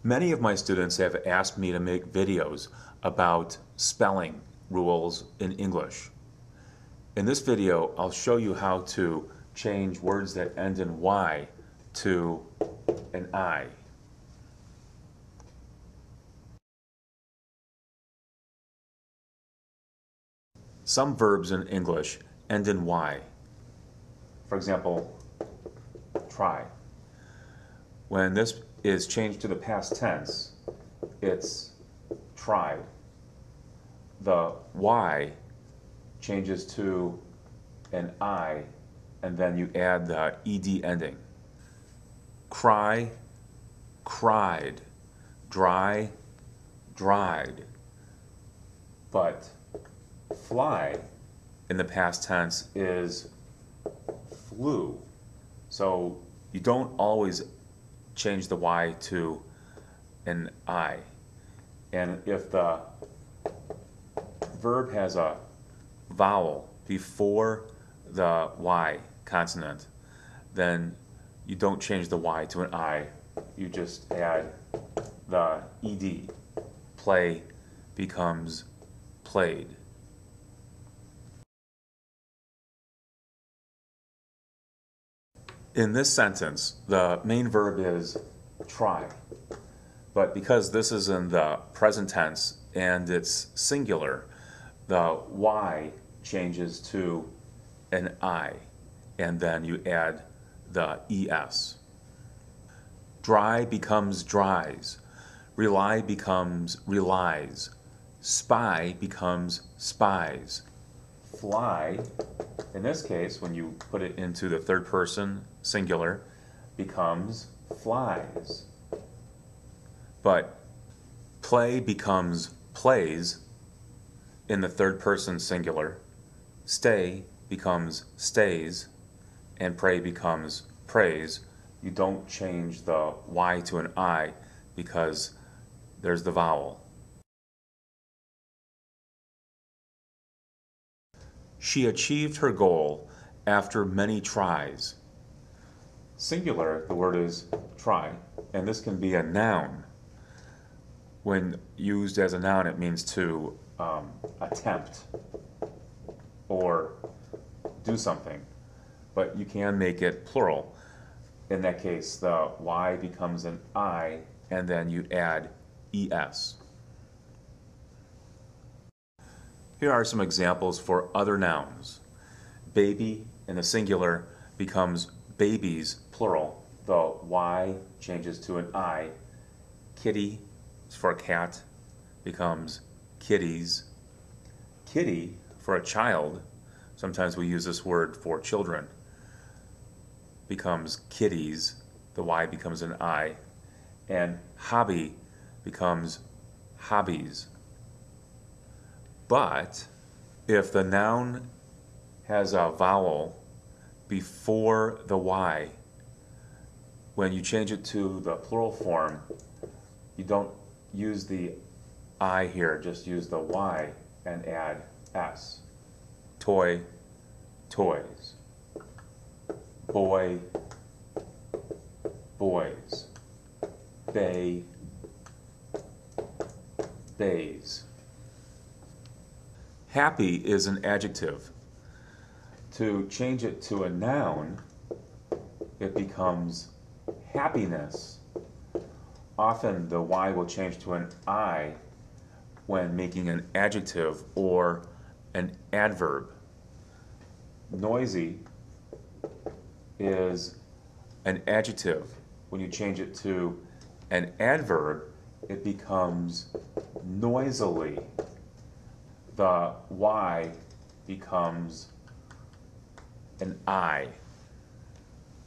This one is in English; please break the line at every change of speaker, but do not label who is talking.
Many of my students have asked me to make videos about spelling rules in English. In this video, I'll show you how to change words that end in Y to an I. Some verbs in English end in Y. For example, try. When this is changed to the past tense, it's tried. The Y changes to an I, and then you add the ed ending. Cry, cried. Dry, dried. But fly in the past tense is flew. So you don't always change the Y to an I. And if the verb has a vowel before the Y consonant, then you don't change the Y to an I. You just add the ed. Play becomes played. In this sentence, the main verb is try. But because this is in the present tense and it's singular, the Y changes to an I, and then you add the ES. Dry becomes dries. Rely becomes relies. Spy becomes spies. Fly, in this case, when you put it into the third person singular, becomes flies. But play becomes plays in the third person singular. Stay becomes stays, and pray becomes prays. You don't change the Y to an I because there's the vowel. She achieved her goal after many tries. Singular, the word is try, and this can be a noun. When used as a noun, it means to attempt or do something, but you can make it plural. In that case, the Y becomes an I, and then you add ES. Here are some examples for other nouns. Baby in the singular becomes babies, plural. The Y changes to an I. Kitty, for a cat, becomes kitties. Kitty, for a child, sometimes we use this word for children, becomes kitties. The Y becomes an I. And hobby becomes hobbies. But if the noun has a vowel before the Y, when you change it to the plural form, you don't use the I here, just use the Y and add S. Toy, toys. Boy, boys. Bay, bays. Happy is an adjective. To change it to a noun, it becomes happiness. Often the Y will change to an I when making an adjective or an adverb. Noisy is an adjective. When you change it to an adverb, it becomes noisily. The Y becomes an I.